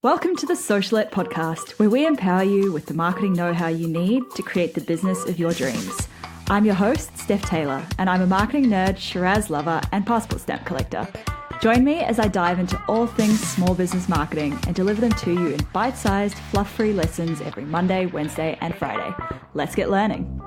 Welcome to the Socialette podcast, where we empower you with the marketing know-how you need to create the business of your dreams. I'm your host, Steph Taylor, and I'm a marketing nerd, Shiraz lover, and passport stamp collector. Join me as I dive into all things small business marketing and deliver them to you in bite-sized, fluff-free lessons every Monday, Wednesday, and Friday. Let's get learning.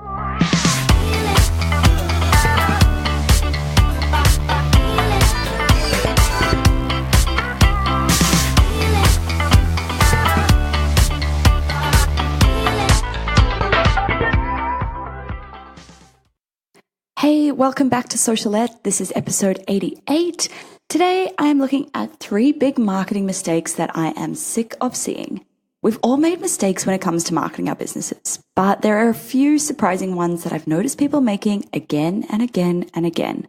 Hey, welcome back to Socialette. This is episode 88. Today, I am looking at 3 big marketing mistakes that I am sick of seeing. We've all made mistakes when it comes to marketing our businesses, but there are a few surprising ones that I've noticed people making again and again and again.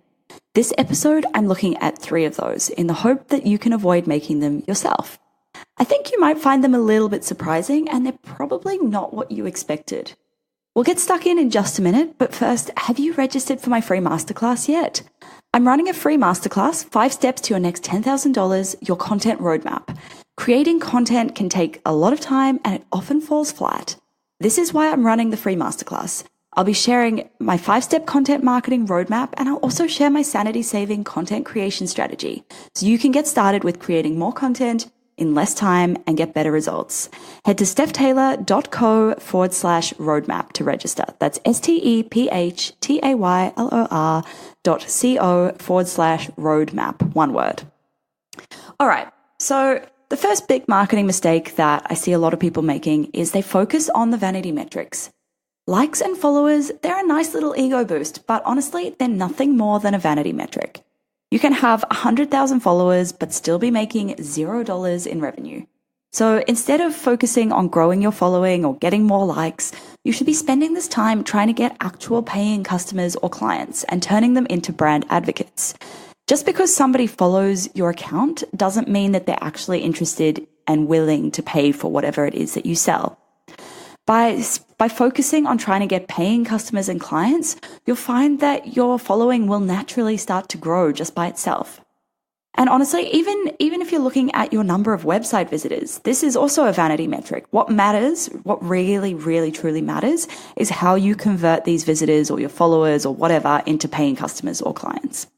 This episode, I'm looking at 3 of those in the hope that you can avoid making them yourself. I think you might find them a little bit surprising, and they're probably not what you expected. We'll get stuck in just a minute, but first, have you registered for my free masterclass yet? I'm running a free masterclass, 5 steps to your next $10,000, your content roadmap. Creating content can take a lot of time and it often falls flat. This is why I'm running the free masterclass. I'll be sharing my 5-step content marketing roadmap, and I'll also share my sanity-saving content creation strategy so you can get started with creating more content in less time and get better results. Head to stephtaylor.co/roadmap to register. That's STEPHTAYLOR.co/roadmap. One word. All right. So the first big marketing mistake that I see a lot of people making is they focus on the vanity metrics. Likes and followers, they're a nice little ego boost, but honestly, they're nothing more than a vanity metric. You can have 100,000 followers, but still be making $0 in revenue. So instead of focusing on growing your following or getting more likes, you should be spending this time trying to get actual paying customers or clients and turning them into brand advocates. Just because somebody follows your account doesn't mean that they're actually interested and willing to pay for whatever it is that you sell. By focusing on trying to get paying customers and clients, you'll find that your following will naturally start to grow just by itself. And honestly, even if you're looking at your number of website visitors, this is also a vanity metric. What matters, what really, really, truly matters, is how you convert these visitors or your followers or whatever into paying customers or clients.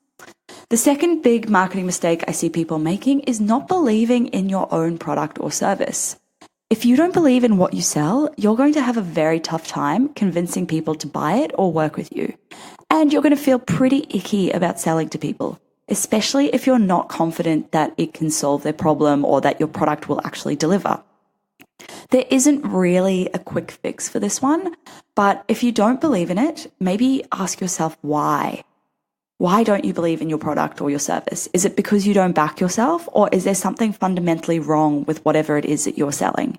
The second big marketing mistake I see people making is not believing in your own product or service. If you don't believe in what you sell, you're going to have a very tough time convincing people to buy it or work with you. And you're going to feel pretty icky about selling to people, especially if you're not confident that it can solve their problem or that your product will actually deliver. There isn't really a quick fix for this one, but if you don't believe in it, maybe ask yourself why. Why don't you believe in your product or your service? Is it because you don't back yourself, or is there something fundamentally wrong with whatever it is that you're selling?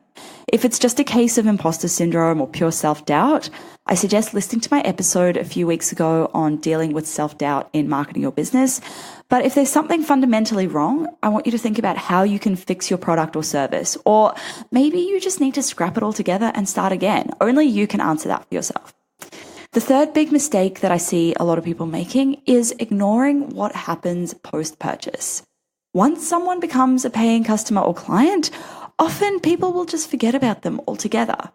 If it's just a case of imposter syndrome or pure self-doubt, I suggest listening to my episode a few weeks ago on dealing with self-doubt in marketing your business. But if there's something fundamentally wrong, I want you to think about how you can fix your product or service, or maybe you just need to scrap it all together and start again. Only you can answer that for yourself. The third big mistake that I see a lot of people making is ignoring what happens post-purchase. Once someone becomes a paying customer or client, often people will just forget about them altogether.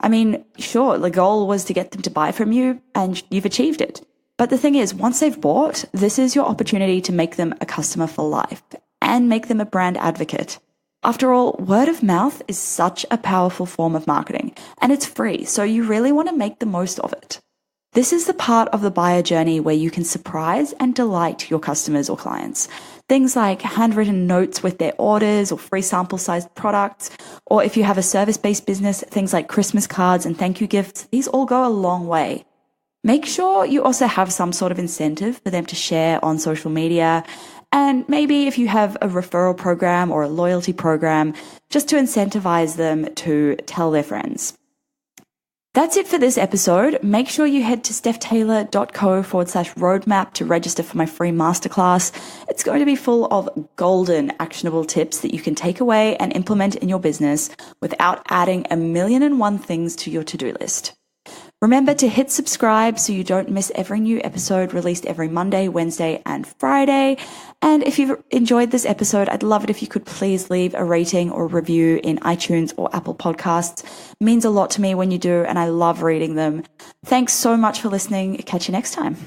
I mean, sure, the goal was to get them to buy from you and you've achieved it. But the thing is, once they've bought, this is your opportunity to make them a customer for life and make them a brand advocate. After all, word of mouth is such a powerful form of marketing, and it's free, so you really want to make the most of it. This is the part of the buyer journey where you can surprise and delight your customers or clients. Things like handwritten notes with their orders or free sample-sized products, or if you have a service-based business, things like Christmas cards and thank you gifts, these all go a long way. Make sure you also have some sort of incentive for them to share on social media, and maybe if you have a referral program or a loyalty program, just to incentivize them to tell their friends. That's it for this episode. Make sure you head to stephtaylor.co/roadmap to register for my free masterclass. It's going to be full of golden actionable tips that you can take away and implement in your business without adding 1,000,001 things to your to-do list. Remember to hit subscribe so you don't miss every new episode released every Monday, Wednesday, and Friday. And if you've enjoyed this episode, I'd love it if you could please leave a rating or review in iTunes or Apple Podcasts. It means a lot to me when you do, and I love reading them. Thanks so much for listening. Catch you next time.